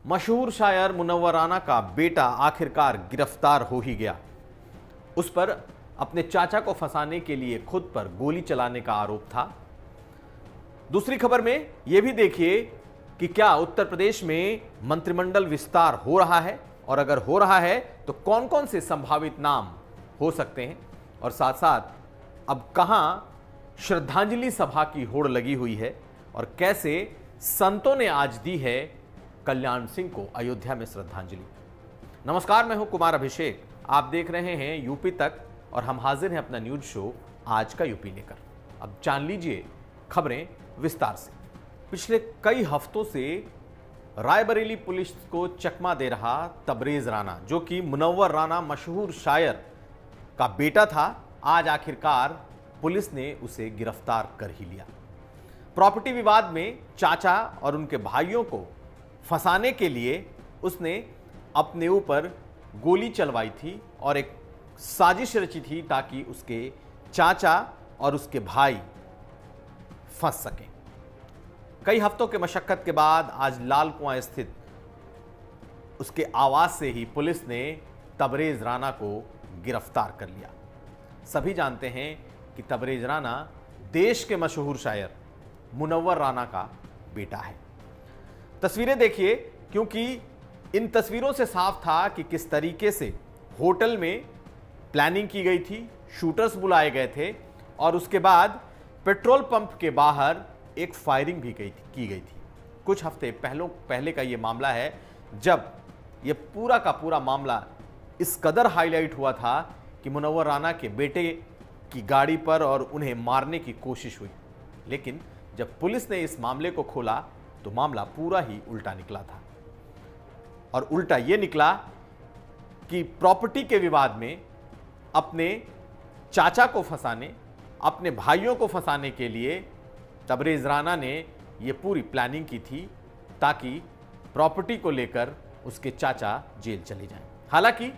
मशहूर शायर मुनव्वर राना का बेटा आखिरकार गिरफ्तार हो ही गया। उस पर अपने चाचा को फंसाने के लिए खुद पर गोली चलाने का आरोप था। दूसरी खबर में यह भी देखिए कि क्या उत्तर प्रदेश में मंत्रिमंडल विस्तार हो रहा है, और अगर हो रहा है तो कौन कौन से संभावित नाम हो सकते हैं, और साथ साथ अब कहां श्रद्धांजलि सभा की होड़ लगी हुई है और कैसे संतों ने आज दी है कल्याण सिंह को अयोध्या में श्रद्धांजलि। नमस्कार, मैं हूं कुमार अभिषेक। आप देख रहे हैं यूपी तक और हम हाजिर हैं अपना न्यूज शो आज का यूपी लेकर। अब जान लीजिए खबरें विस्तार से। पिछले कई हफ्तों से रायबरेली पुलिस को चकमा दे रहा तबरेज राना, जो कि मुनव्वर राना मशहूर शायर का बेटा था, आज आखिरकार पुलिस ने उसे गिरफ्तार कर ही लिया। प्रॉपर्टी विवाद में चाचा और उनके भाइयों को फंसाने के लिए उसने अपने ऊपर गोली चलवाई थी और एक साजिश रची थी ताकि उसके चाचा और उसके भाई फंस सकें। कई हफ्तों के मशक्कत के बाद आज लाल कुआं स्थित उसके आवास से ही पुलिस ने तबरेज राना को गिरफ्तार कर लिया। सभी जानते हैं कि तबरेज राना देश के मशहूर शायर मुनव्वर राना का बेटा है। तस्वीरें देखिए, क्योंकि इन तस्वीरों से साफ था कि किस तरीके से होटल में प्लानिंग की गई थी, शूटर्स बुलाए गए थे और उसके बाद पेट्रोल पंप के बाहर एक फायरिंग भी की गई थी। कुछ हफ्ते पहले का ये मामला है, जब ये पूरा का पूरा मामला इस कदर हाईलाइट हुआ था कि मुनव्वर राना के बेटे की गाड़ी पर और उन्हें मारने की कोशिश हुई। लेकिन जब पुलिस ने इस मामले को खोला तो मामला पूरा ही उल्टा निकला था, और उल्टा यह निकला कि प्रॉपर्टी के विवाद में अपने चाचा को फंसाने, अपने भाइयों को फंसाने के लिए तबरेज राना ने यह पूरी प्लानिंग की थी ताकि प्रॉपर्टी को लेकर उसके चाचा जेल चले जाएं। हालांकि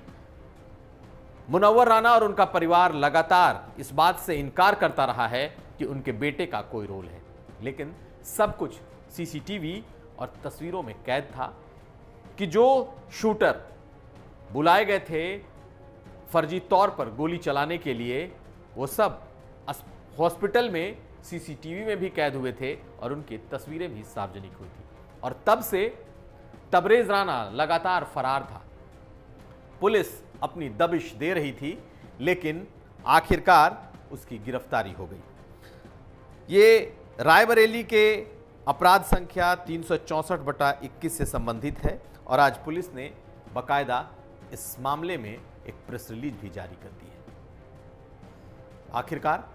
मुनव्वर राना और उनका परिवार लगातार इस बात से इनकार करता रहा है कि उनके बेटे का कोई रोल है, लेकिन सब कुछ सीसीटीवी और तस्वीरों में कैद था कि जो शूटर बुलाए गए थे फर्जी तौर पर गोली चलाने के लिए, वो सब हॉस्पिटल में सीसीटीवी में भी कैद हुए थे और उनकी तस्वीरें भी सार्वजनिक हुई थी। और तब से तबरेज राना लगातार फरार था। पुलिस अपनी दबिश दे रही थी, लेकिन आखिरकार उसकी गिरफ्तारी हो गई। ये रायबरेली के अपराध संख्या 364/21 से संबंधित है और आज पुलिस ने बाकायदा इस मामले में एक प्रेस रिलीज भी जारी कर दी है। आखिरकार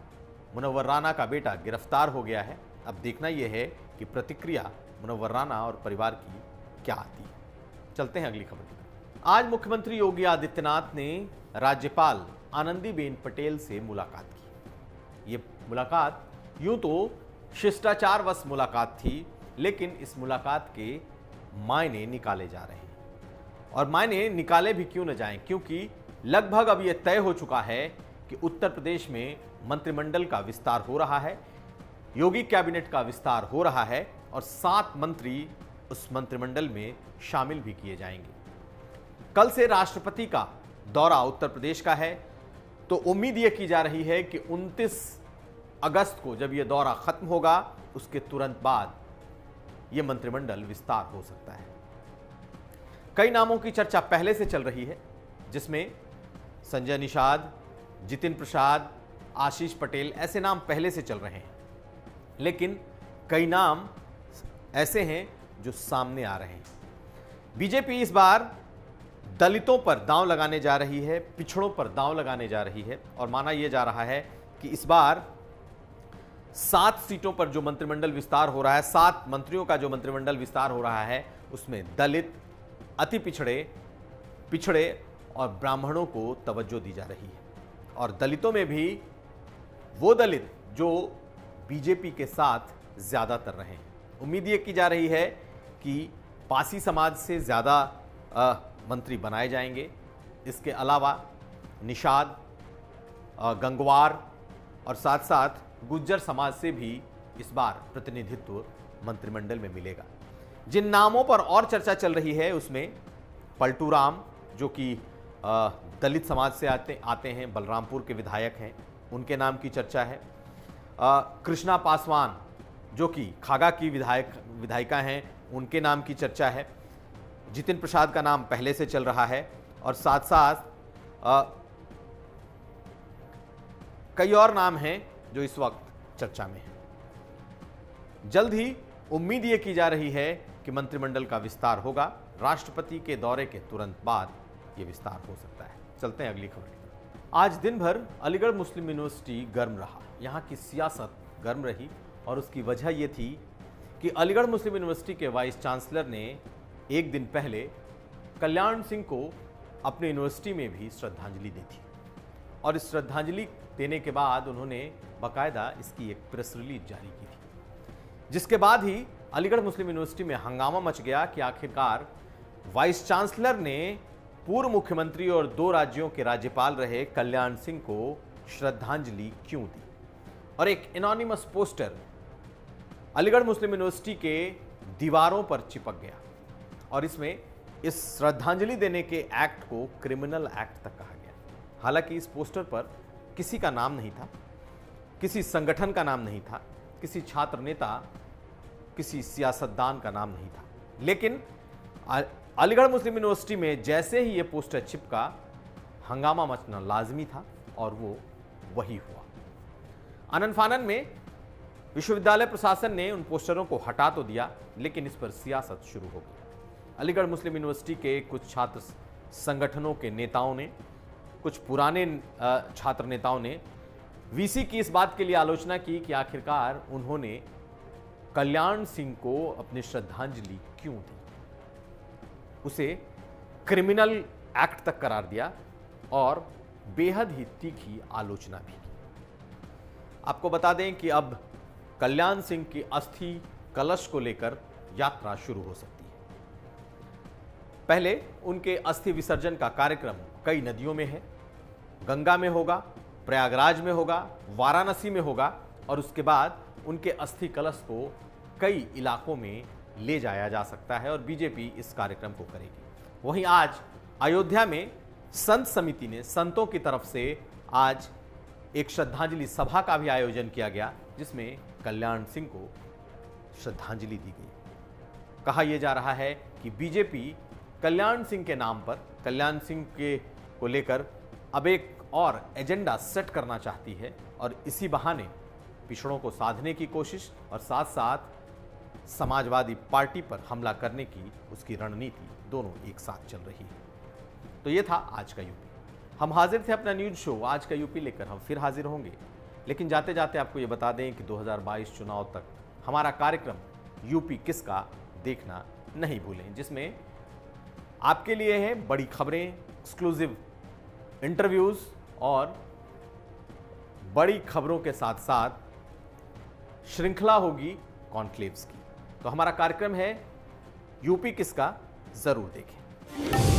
मुनव्वर राना का बेटा गिरफ्तार हो गया है। अब देखना यह है कि प्रतिक्रिया मुनव्वर राना और परिवार की क्या आती है। चलते हैं अगली खबर की तरफ। आज मुख्यमंत्री योगी आदित्यनाथ ने राज्यपाल आनंदीबेन पटेल से मुलाकात की। ये मुलाकात यूं तो शिष्टाचारवश मुलाकात थी, लेकिन इस मुलाकात के मायने निकाले जा रहे हैं। और मायने निकाले भी क्यों न जाएं, क्योंकि लगभग अब यह तय हो चुका है कि उत्तर प्रदेश में मंत्रिमंडल का विस्तार हो रहा है, योगी कैबिनेट का विस्तार हो रहा है और 7 मंत्री उस मंत्रिमंडल में शामिल भी किए जाएंगे। कल से राष्ट्रपति का दौरा उत्तर प्रदेश का है, तो उम्मीद यह की जा रही है कि 29 अगस्त को जब यह दौरा खत्म होगा, उसके तुरंत बाद यह मंत्रिमंडल विस्तार हो सकता है। कई नामों की चर्चा पहले से चल रही है, जिसमें संजय निषाद, जितिन प्रसाद, आशीष पटेल, ऐसे नाम पहले से चल रहे हैं। लेकिन कई नाम ऐसे हैं जो सामने आ रहे हैं। बीजेपी इस बार दलितों पर दांव लगाने जा रही है, पिछड़ों पर दांव लगाने जा रही है और माना यह जा रहा है कि इस बार 7 सीटों पर जो मंत्रिमंडल विस्तार हो रहा है, 7 मंत्रियों का जो मंत्रिमंडल विस्तार हो रहा है, उसमें दलित, अति पिछड़े और ब्राह्मणों को तवज्जो दी जा रही है। और दलितों में भी वो दलित जो बीजेपी के साथ ज्यादातर रहे हैं। उम्मीद ये की जा रही है कि पासी समाज से ज्यादा मंत्री बनाए जाएंगे। इसके अलावा निषाद, गंगवार और साथ साथ गुज्जर समाज से भी इस बार प्रतिनिधित्व मंत्रिमंडल में मिलेगा। जिन नामों पर और चर्चा चल रही है उसमें पलटू राम, जो कि दलित समाज से आते हैं, बलरामपुर के विधायक हैं, उनके नाम की चर्चा है। कृष्णा पासवान, जो कि खागा की विधायिका हैं, उनके नाम की चर्चा है। जितिन प्रसाद का नाम पहले से चल रहा है और साथ साथ कई और नाम हैं जो इस वक्त चर्चा में हैं। जल्द ही उम्मीद ये की जा रही है कि मंत्रिमंडल का विस्तार होगा। राष्ट्रपति के दौरे के तुरंत बाद ये विस्तार हो सकता है। चलते हैं अगली खबर की तरफ। आज दिन भर अलीगढ़ मुस्लिम यूनिवर्सिटी गर्म रहा। यहाँ की सियासत गर्म रही और उसकी वजह यह थी कि अलीगढ़ मुस्लिम यूनिवर्सिटी के वाइस चांसलर ने एक दिन पहले कल्याण सिंह को अपने यूनिवर्सिटी में भी श्रद्धांजलि दी थी और इस श्रद्धांजलि देने के बाद उन्होंने बाकायदा इसकी एक प्रेस रिलीज जारी की थी, जिसके बाद ही अलीगढ़ मुस्लिम यूनिवर्सिटी में हंगामा मच गया कि आखिरकार वाइस चांसलर ने पूर्व मुख्यमंत्री और 2 राज्यों के राज्यपाल रहे कल्याण सिंह को श्रद्धांजलि क्यों दी। और एक एनोनिमस पोस्टर अलीगढ़ मुस्लिम यूनिवर्सिटी के दीवारों पर चिपक गया और इसमें इस श्रद्धांजलि देने के एक्ट को क्रिमिनल एक्ट तक कहा गया। हालांकि इस पोस्टर पर किसी का नाम नहीं था, किसी संगठन का नाम नहीं था, किसी छात्र नेता, किसी सियासतदान का नाम नहीं था, लेकिन अलीगढ़ मुस्लिम यूनिवर्सिटी में जैसे ही ये पोस्टर चिपका, हंगामा मचना लाजमी था और वो वही हुआ। आनन फानन में विश्वविद्यालय प्रशासन ने उन पोस्टरों को हटा तो दिया, लेकिन इस पर सियासत शुरू हो गई। अलीगढ़ मुस्लिम यूनिवर्सिटी के कुछ छात्र संगठनों के नेताओं ने, कुछ पुराने छात्र नेताओं ने वीसी की इस बात के लिए आलोचना की कि आखिरकार उन्होंने कल्याण सिंह को अपनी श्रद्धांजलि क्यों दी, उसे क्रिमिनल एक्ट तक करार दिया और बेहद ही तीखी आलोचना भी की। आपको बता दें कि अब कल्याण सिंह की अस्थि कलश को लेकर यात्रा शुरू हो सकती है। पहले उनके अस्थि विसर्जन का कार्यक्रम कई नदियों में है, गंगा में होगा, प्रयागराज में होगा, वाराणसी में होगा और उसके बाद उनके अस्थि कलश को कई इलाकों में ले जाया जा सकता है और बीजेपी इस कार्यक्रम को करेगी। वहीं आज अयोध्या में संत समिति ने संतों की तरफ से आज एक श्रद्धांजलि सभा का भी आयोजन किया गया, जिसमें कल्याण सिंह को श्रद्धांजलि दी गई। कहा यह जा रहा है कि बीजेपी कल्याण सिंह के नाम पर, कल्याण सिंह के को लेकर अब एक और एजेंडा सेट करना चाहती है और इसी बहाने पिछड़ों को साधने की कोशिश और साथ साथ समाजवादी पार्टी पर हमला करने की उसकी रणनीति दोनों एक साथ चल रही है। तो ये था आज का यूपी। हम हाजिर थे अपना न्यूज शो आज का यूपी लेकर, हम फिर हाजिर होंगे, लेकिन जाते जाते आपको ये बता दें कि 2022 चुनाव तक हमारा कार्यक्रम यूपी किसका देखना नहीं भूलें, जिसमें आपके लिए है बड़ी खबरें, एक्सक्लूसिव इंटरव्यूज और बड़ी खबरों के साथ साथ श्रृंखला होगी कॉन्क्लेव्स की। तो हमारा कार्यक्रम है यूपी किसका, जरूर देखें।